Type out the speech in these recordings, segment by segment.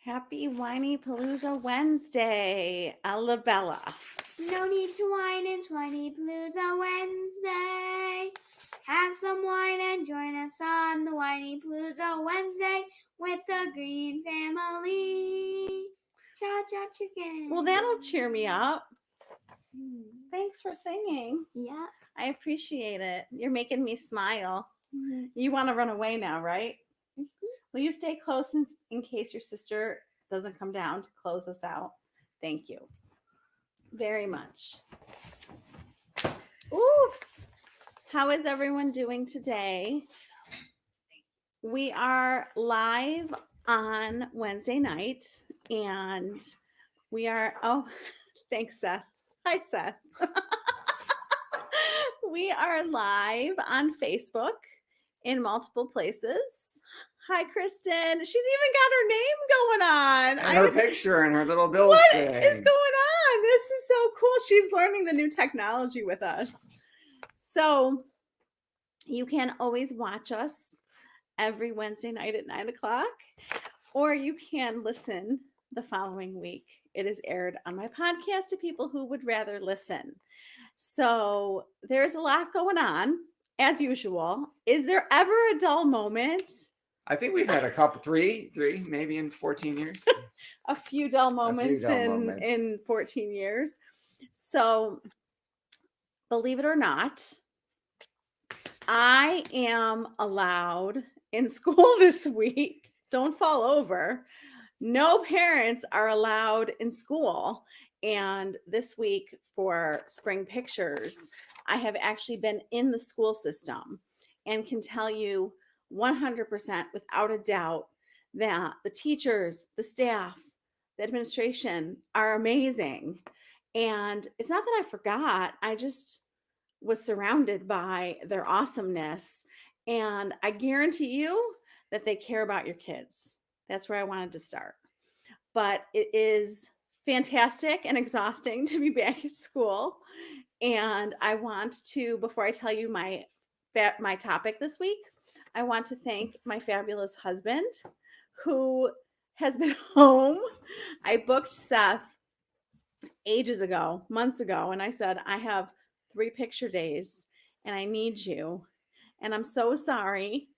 Happy Whinypaluza Wednesday, Alabella. No need to whine, it's Whinypaluza Wednesday. Have some wine and join us on the Whinypaluza Wednesday with the Green Family. Cha-cha chicken. Well, that'll cheer me up. Thanks for singing. Yeah. I appreciate it. You're making me smile. Mhm. You want to run away now, right? Will you stay close in case your sister doesn't come down to close us out? Thank you very much. Oops. How is everyone doing today? We are live on Wednesday night and we are, thanks, Seth. Hi, Seth. We are live on Facebook in multiple places. Hi, Kristen. She's even got her name going on. And her picture and her little bill What thing. is going on? This is so cool. She's learning the new technology with us. So you can always watch us every Wednesday night at 9 o'clock, or you can listen the following week. It is aired on my podcast to people who would rather listen. So there's a lot going on, as usual. Is there ever a dull moment? I think we've had a couple, three, maybe in 14 years. A few dull moments moments. in 14 years. So believe it or not, I am allowed in school this week. Don't fall over. No parents are allowed in school. And this week for Spring Pictures, I have actually been in the school system and can tell you 100% without a doubt that the teachers, the staff, the administration are amazing. And it's not that I forgot, I just was surrounded by their awesomeness. And I guarantee you that they care about your kids. That's where I wanted to start. But it is fantastic and exhausting to be back at school. And I want to, before I tell you my topic this week, I want to thank my fabulous husband who has been home. I booked Seth ages ago, months ago, and I said, I have 3 picture days and I need you. And I'm so sorry.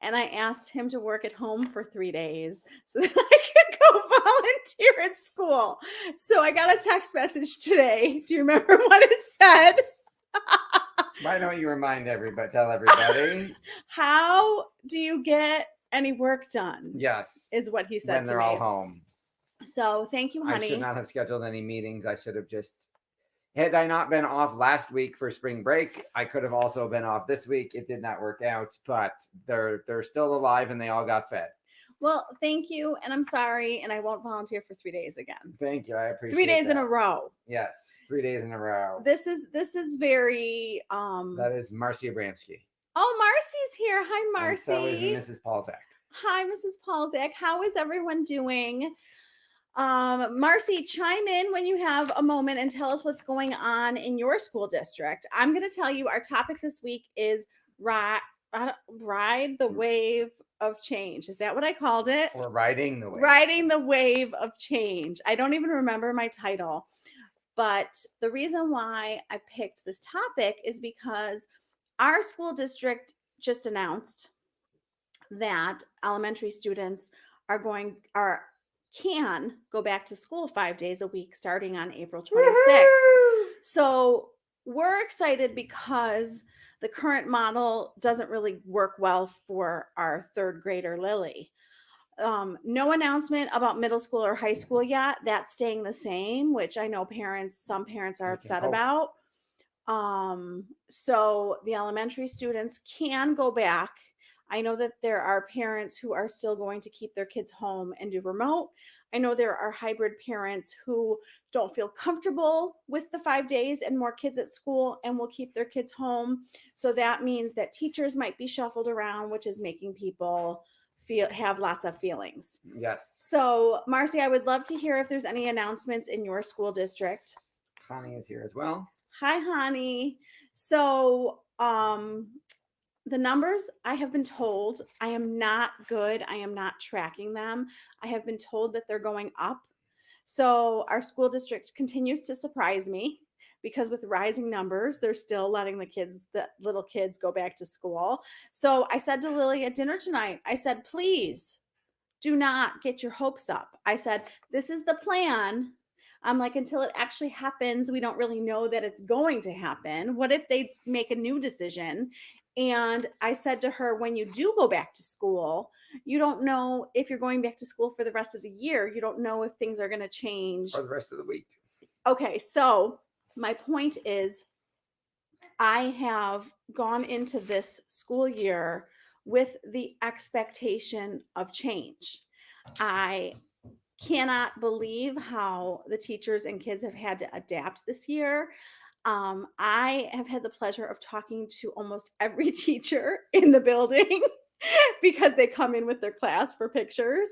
And I asked him to work at home for 3 days so that I could go volunteer at school. So I got a text message today. Do you remember what it said? Why don't you tell everybody? How do you get any work done? Yes. Is what he said when to they're me. all home. So thank you, honey. I should not have scheduled any meetings. I should have had I not been off last week for spring break, I could have also been off this week. It did not work out, but they're still alive and they all got fed. Well, thank you, and I'm sorry, and I won't volunteer for 3 days again. Thank you, I appreciate 3 days that. in a row. Yes, 3 days in a row. This is very That is Marcy Abramski. Oh, Marcy's here. Hi, Marcy. And so is Mrs. Paulzak. Hi, Mrs. Paulzak. How is everyone doing? Marcy, chime in when you have a moment and tell us what's going on in your school district. I'm going to tell you our topic this week is ride the wave of change. Is that what I called it? Or riding the wave. Riding the wave of change. I don't even remember my title. But the reason why I picked this topic is because our school district just announced that elementary students can go back to school 5 days a week starting on April 26th. So we're excited because the current model doesn't really work well for our 3rd grader Lily. No announcement about middle school or high school yet. That's staying the same, which I know some parents are upset about. So the elementary students can go back. I know that there are parents who are still going to keep their kids home and do remote. I know there are hybrid parents who don't feel comfortable with the 5 days and more kids at school and will keep their kids home. So that means that teachers might be shuffled around, which is making people have lots of feelings. Yes. So Marcy, I would love to hear if there's any announcements in your school district. Connie is here as well. Hi, honey. So the numbers, I have been told, I am not good. I am not tracking them. I have been told that they're going up. So our school district continues to surprise me because with rising numbers, they're still letting the little kids go back to school. So I said to Lily at dinner tonight, I said, please do not get your hopes up. I said, this is the plan. I'm like, until it actually happens, we don't really know that it's going to happen. What if they make a new decision? And I said to her, when you do go back to school, you don't know if you're going back to school for the rest of the year. You don't know if things are going to change. For the rest of the week. Okay, so my point is, I have gone into this school year with the expectation of change. I cannot believe how the teachers and kids have had to adapt this year. I have had the pleasure of talking to almost every teacher in the building because they come in with their class for pictures.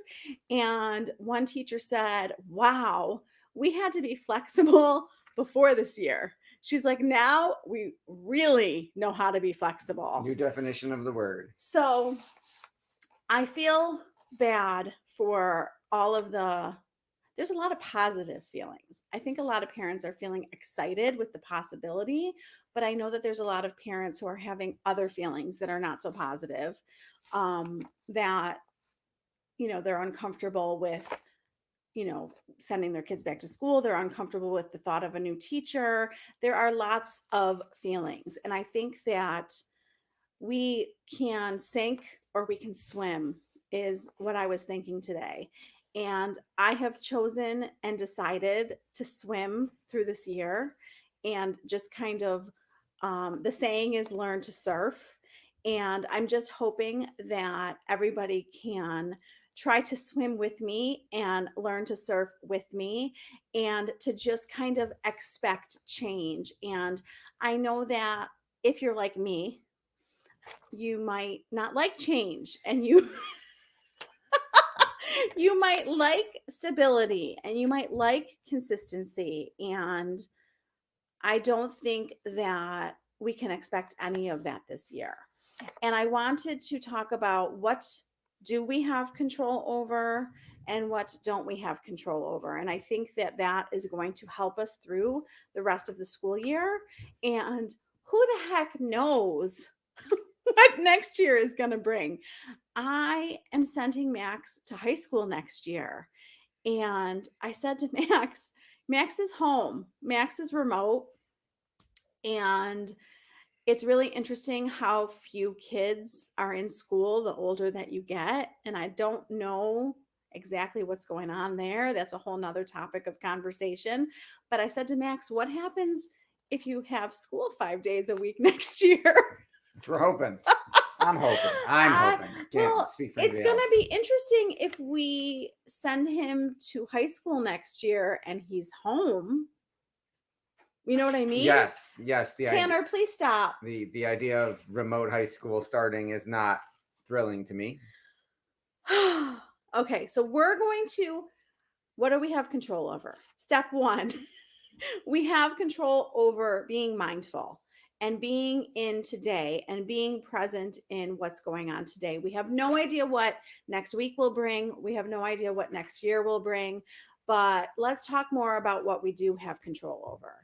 And one teacher said, wow, we had to be flexible before this year. She's like, now we really know how to be flexible. New definition of the word. So I feel bad for all of there's a lot of positive feelings. I think a lot of parents are feeling excited with the possibility, but I know that there's a lot of parents who are having other feelings that are not so positive, that, they're uncomfortable with, sending their kids back to school. They're uncomfortable with the thought of a new teacher. There are lots of feelings. And I think that we can sink or we can swim is what I was thinking today. And I have chosen and decided to swim through this year and just kind of, the saying is learn to surf. And I'm just hoping that everybody can try to swim with me and learn to surf with me and to just kind of expect change. And I know that if you're like me, you might not like change and you you might like stability and you might like consistency, and I don't think that we can expect any of that this year. And I wanted to talk about what do we have control over and what don't we have control over. And I think that that is going to help us through the rest of the school year. And who the heck knows what next year is going to bring. I am sending Max to high school next year. And I said to Max is home. Max is remote. And it's really interesting how few kids are in school the older that you get. And I don't know exactly what's going on there. That's a whole nother topic of conversation. But I said to Max, what happens if you have school 5 days a week next year? We're hoping. I'm hoping. I'm hoping. I can't speak for it's anybody going else. to be interesting if we send him to high school next year and he's home. You know what I mean? Yes. Tanner, please stop. The idea of remote high school starting is not thrilling to me. Okay, so we're going to, what do we have control over? Step one, we have control over being mindful and being in today and being present in what's going on today. We have no idea what next week will bring. We have no idea what next year will bring, but let's talk more about what we do have control over.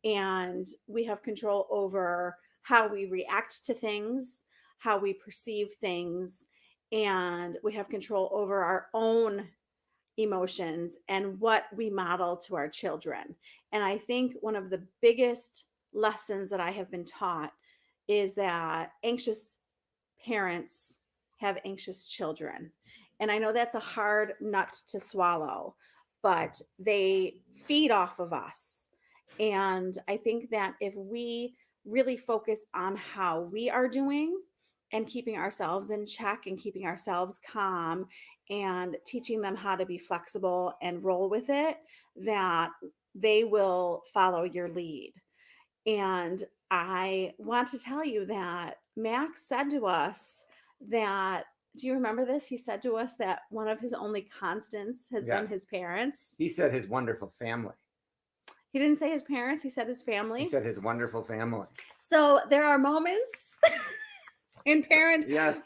And we have control over how we react to things, how we perceive things, and we have control over our own emotions and what we model to our children. And I think one of the biggest lessons that I have been taught is that anxious parents have anxious children. And I know that's a hard nut to swallow, but they feed off of us. And I think that if we really focus on how we are doing and keeping ourselves in check and keeping ourselves calm and teaching them how to be flexible and roll with it, that they will follow your lead. And I want to tell you that Max said to us that, do you remember this? He said to us that one of his only constants has been Yes. his parents. He said his wonderful family. He didn't say his parents, he said his family. He said his wonderful family. So there are moments And parents, Yes.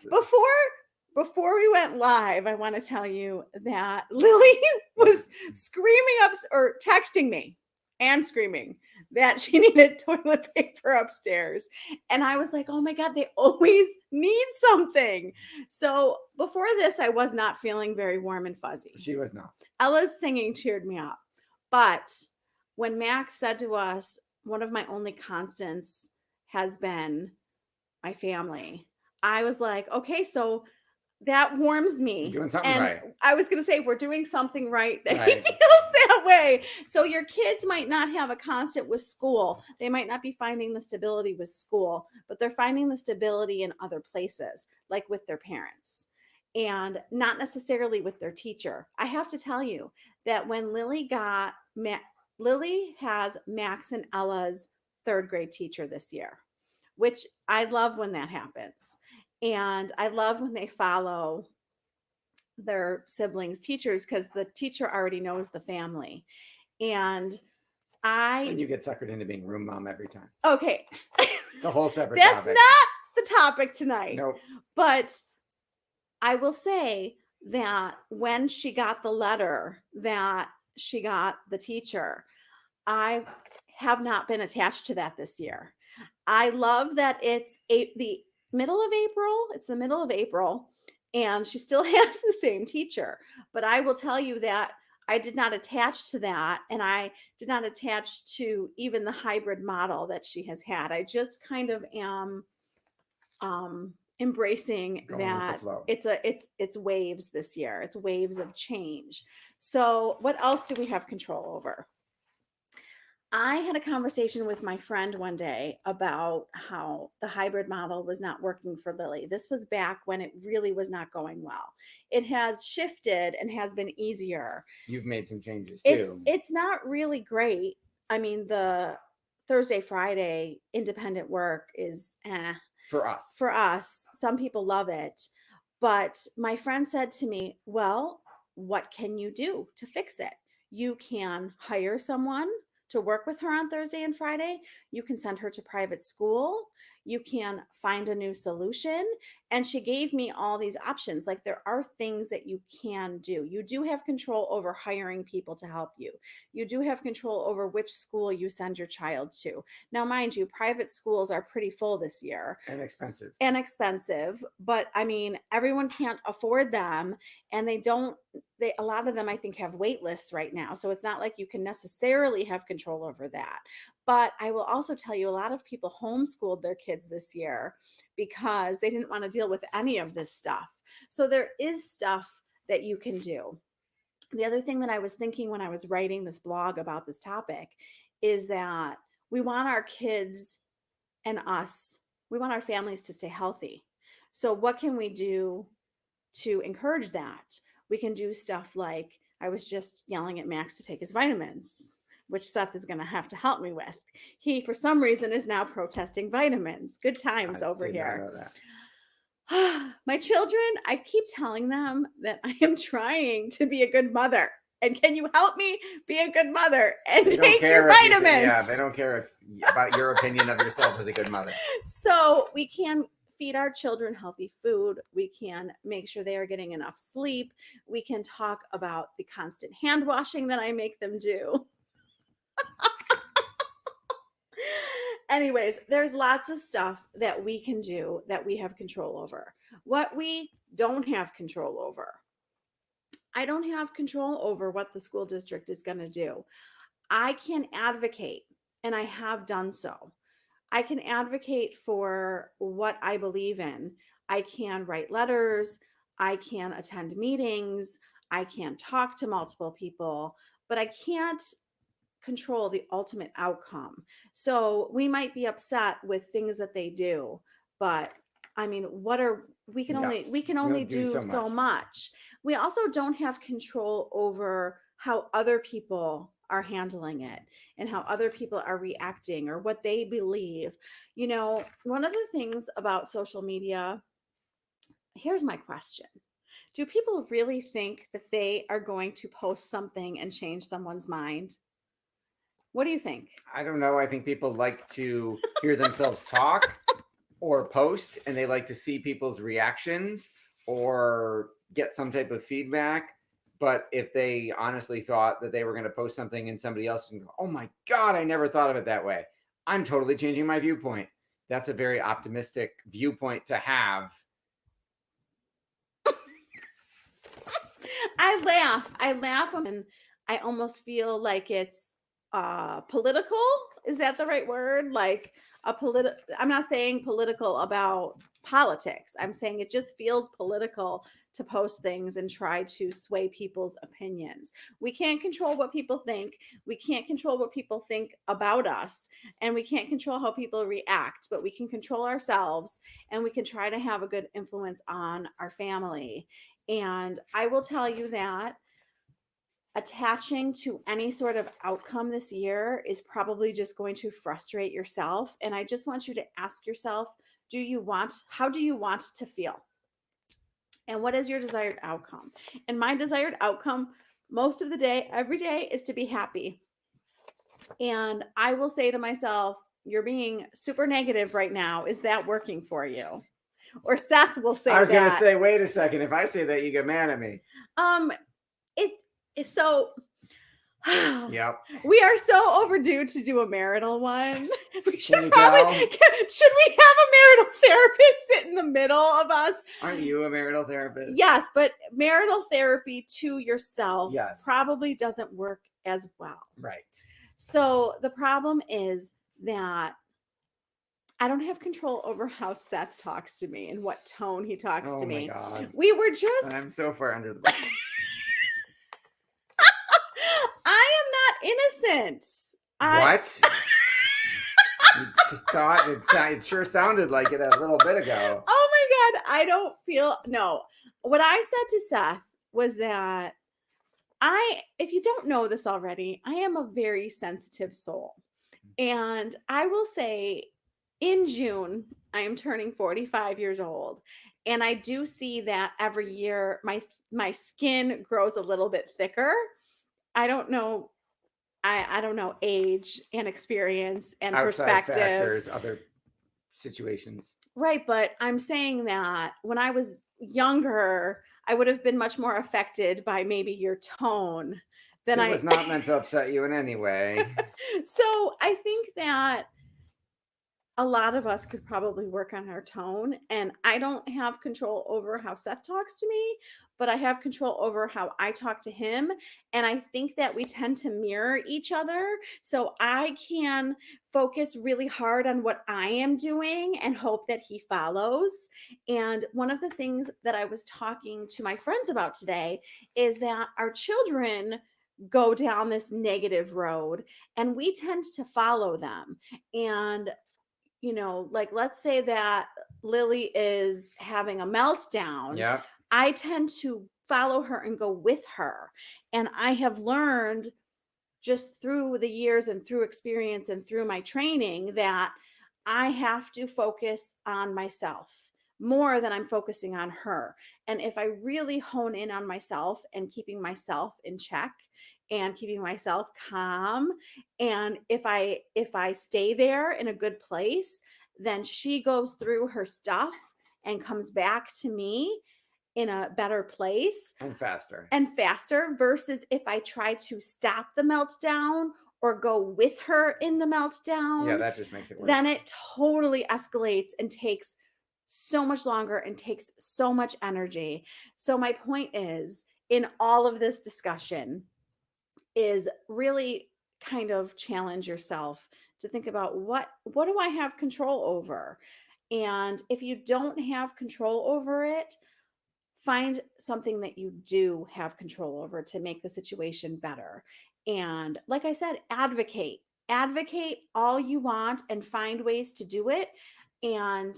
before we went live, I want to tell you that Lily was screaming up or texting me and screaming that she needed toilet paper upstairs. And I was like, oh my God, they always need something. So before this, I was not feeling very warm and fuzzy. She was not. Ella's singing cheered me up. But when Max said to us, one of my only constants has been my family, I was like, okay, so that warms me. You're doing something and right. I was going to say, we're doing something right that he Right. feels that way. So your kids might not have a constant with school. They might not be finding the stability with school, but they're finding the stability in other places, like with their parents and not necessarily with their teacher. I have to tell you that when Lily has Max and Ella's third grade teacher this year, which I love when that happens. And I love when they follow their siblings' teachers because the teacher already knows the family. And When you get suckered into being room mom every time. okay. It's a whole separate That's topic. not the topic tonight. Nope. But I will say that when she got the letter that she got the teacher, I have not been attached to that this year. I love that it's the middle of April. It's the middle of April, and she still has the same teacher. But I will tell you that I did not attach to that, and I did not attach to even the hybrid model that she has had. I just kind of am embracing Going with the that flow. it's waves this year. It's waves of change. So what else do we have control over? I had a conversation with my friend one day about how the hybrid model was not working for Lily. This was back when it really was not going well. It has shifted and has been easier. You've made some changes too. It's not really great. I mean, the Thursday, Friday independent work is for us. For us. Some people love it. But my friend said to me, well, what can you do to fix it? You can hire someone to work with her on Thursday and Friday. You can send her to private school. You can find a new solution. And she gave me all these options. Like, there are things that you can do. You do have control over hiring people to help you. You do have control over which school you send your child to. Now, mind you, private schools are pretty full this year. And expensive. But I mean, everyone can't afford them. And a lot of them, I think, have wait lists right now. So it's not like you can necessarily have control over that. But I will also tell you, a lot of people homeschooled their kids this year because they didn't want to deal with any of this stuff. So there is stuff that you can do. The other thing that I was thinking when I was writing this blog about this topic is that we want our kids and us, we want our families to stay healthy. So what can we do to encourage that? We can do stuff like, I was just yelling at Max to take his vitamins, which Seth is going to have to help me with. He, for some reason, is now protesting vitamins. Good times over here. My children, I keep telling them that I am trying to be a good mother. And can you help me be a good mother and take your vitamins? They don't care about your opinion of yourself as a good mother. So we can feed our children healthy food. We can make sure they are getting enough sleep. We can talk about the constant hand washing that I make them do. Anyways, there's lots of stuff that we can do that we have control over. What we don't have control over, I don't have control over what the school district is going to do. I can advocate, and I have done so. I can advocate for what I believe in. I can write letters. I can attend meetings. I can talk to multiple people, but I can't control the ultimate outcome. So we might be upset with things that they do, but I mean, we can only do so much. We also don't have control over how other people are handling it and how other people are reacting or what they believe. You know, one of the things about social media, here's my question. Do people really think that they are going to post something and change someone's mind? What do you think? I don't know. I think people like to hear themselves talk. or post, and they like to see people's reactions or get some type of feedback. But if they honestly thought that they were going to post something and somebody else and go, oh my God, I never thought of it that way, I'm totally changing my viewpoint. That's a very optimistic viewpoint to have. I laugh and I almost feel like it's political. Is that the right word? Like I'm not saying political about politics. I'm saying it just feels political to post things and try to sway people's opinions. We can't control what people think. We can't control what people think about us, and we can't control how people react, but we can control ourselves, and we can try to have a good influence on our family. And I will tell you that attaching to any sort of outcome this year is probably just going to frustrate yourself. And I just want you to ask yourself, how do you want to feel? And what is your desired outcome? And my desired outcome most of the day, every day, is to be happy. And I will say to myself, you're being super negative right now. Is that working for you? Or Seth will say I was going to that. say, wait a second. If I say that, you get mad at me. It's so Yep. we are so overdue to do a marital one. We should Can you probably tell? should we have a marital therapist sit in the middle of us? Aren't you a marital therapist? Yes, but marital therapy to yourself Yes. probably doesn't work as well. Right. So the problem is that I don't have control over how Seth talks to me and what tone he talks to me. Oh my God. We were just I'm so far under the bus. I am not innocent. What? It sure sounded like it a little bit ago. Oh my God. I don't feel, no. What I said to Seth was that if you don't know this already, I am a very sensitive soul. And I will say in June, I am turning 45 years old. And I do see that every year my skin grows a little bit thicker. I don't know. I don't know age and experience and Outside perspective. factors, other situations. Right, but I'm saying that when I was younger, I would have been much more affected by maybe your tone than It was not meant to upset you in any way. So I think that a lot of us could probably work on our tone. And I don't have control over how Seth talks to me, but I have control over how I talk to him. And I think that we tend to mirror each other. So I can focus really hard on what I am doing and hope that he follows. And one of the things that I was talking to my friends about today is that our children go down this negative road and we tend to follow them. And like let's say that Lily is having a meltdown. Yeah. I tend to follow her and go with her. And I have learned just through the years and through experience and through my training that I have to focus on myself more than I'm focusing on her. And if I really hone in on myself and keeping myself in check and keeping myself calm, and if I stay there in a good place, then she goes through her stuff and comes back to me in a better place And faster. versus if I try to stop the meltdown or go with her in the meltdown. Yeah, that just makes it worse. Then it totally escalates and takes so much longer and takes so much energy. So my point is, in all of this discussion, is really kind of challenge yourself to think about what do I have control over? And if you don't have control over it, find something that you do have control over to make the situation better. And like I said, advocate all you want and find ways to do it. And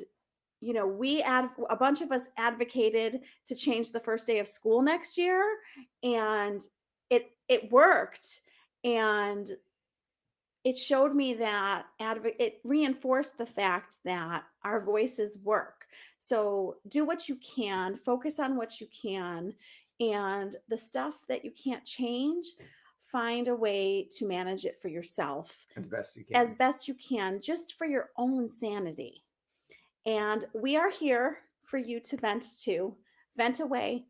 a bunch of us advocated to change the first day of school next year, and it worked. And it showed me that it reinforced the fact that our voices work. So do what you can, focus on what you can, and the stuff that you can't change, find a way to manage it for yourself as best you can. As best you can, just for your own sanity. And we are here for you to vent away.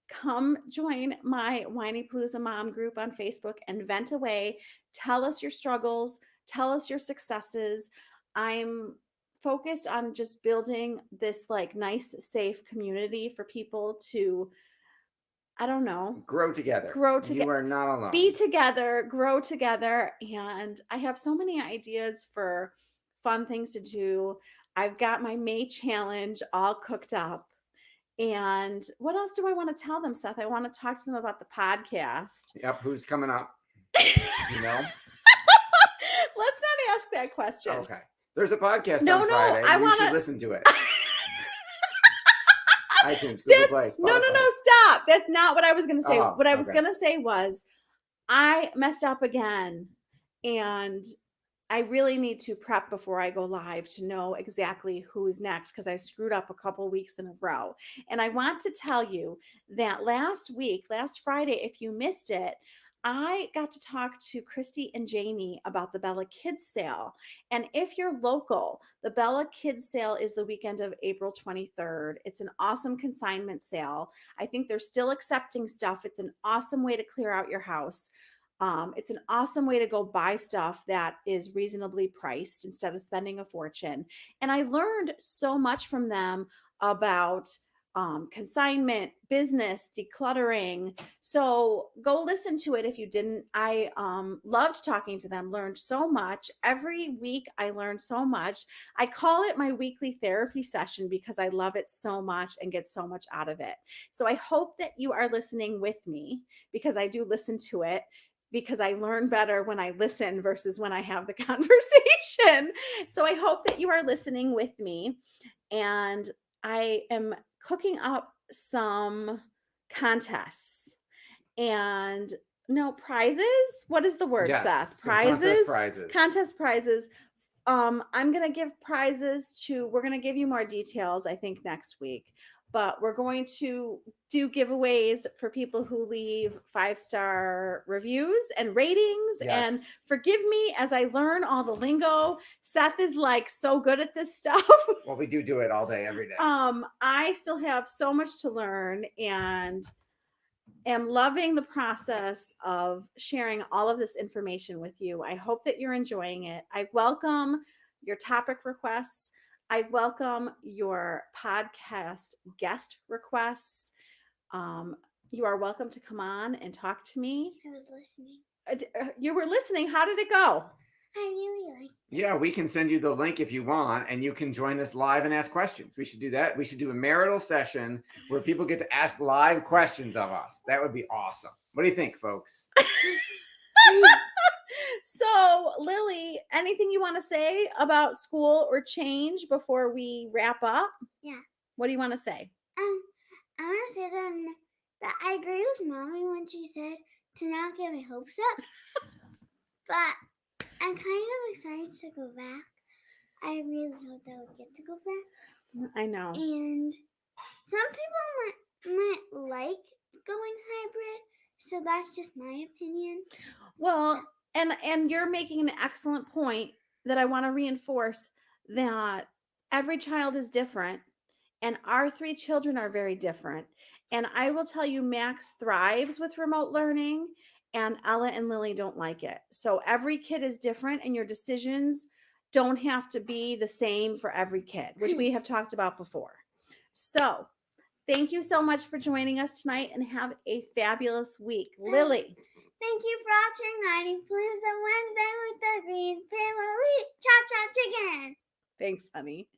Come join my Whinypaluza Mom group on Facebook and vent away. Tell us your struggles, tell us your successes. I'm focused on just building this like nice, safe community for people to, I don't know, Grow together. grow You together, are not alone. be together, grow together. And I have so many ideas for fun things to do. I've got my May challenge all cooked up. And what else do I want to tell them, Seth? I want to talk to them about the podcast. Yep. Who's coming up? You know? Let's not ask that question. Okay. There's a podcast No, on no, Friday. I You wanna- should listen to it. iTunes, Google Play, No, Spotify. stop. That's not what I was going to say. Oh, What I was okay. going to say was I messed up again. And I really need to prep before I go live to know exactly who's next because I screwed up a couple weeks in a row. And I want to tell you that last Friday, if you missed it, I got to talk to Christy and Jamie about the Bella Kids sale. And if you're local, the Bella Kids sale is the weekend of April 23rd. It's an awesome consignment sale. I think they're still accepting stuff. It's an awesome way to clear out your house. It's an awesome way to go buy stuff that is reasonably priced instead of spending a fortune. And I learned so much from them about consignment, business, decluttering. So go listen to it if you didn't. I loved talking to them, learned so much. Every week I learned so much. I call it my weekly therapy session because I love it so much and get so much out of it. So I hope that you are listening with me because I do listen to it, because I learn better when I listen versus when I have the conversation. So I hope that you are listening with me. And I am cooking up some contests and no prizes. What is the word, Yes, Seth? some contest Prizes? prizes. Contest prizes. I'm going to give prizes to, we're going to give you more details, I think, next week. But we're going to do giveaways for people who leave 5-star reviews and ratings. Yes. And forgive me as I learn all the lingo. Seth is like so good at this stuff. Well, we do it all day, every day. I still have so much to learn and am loving the process of sharing all of this information with you. I hope that you're enjoying it. I welcome your topic requests. I welcome your podcast guest requests. You are welcome to come on and talk to me. I was listening. You were listening. How did it go? I really like. Yeah, we can send you the link if you want, and you can join us live and ask questions. We should do that. We should do a marital session where people get to ask live questions of us. That would be awesome. What do you think, folks? So, Lily, anything you want to say about school or change before we wrap up? Yeah. What do you want to say? I want to say that I agree with Mommy when she said to not get my hopes up. But I'm kind of excited to go back. I really hope that we'll get to go back. I know. And some people might like going hybrid, so that's just my opinion. Well, and you're making an excellent point that I want to reinforce, that every child is different and our 3 children are very different. And I will tell you, Max thrives with remote learning and Ella and Lily don't like it. So every kid is different and your decisions don't have to be the same for every kid, which we have talked about before. So thank you so much for joining us tonight and have a fabulous week. Lily. Thank you for watching Whinypaluza Wednesday with the Green Family. Cha-cha chicken. Thanks, honey.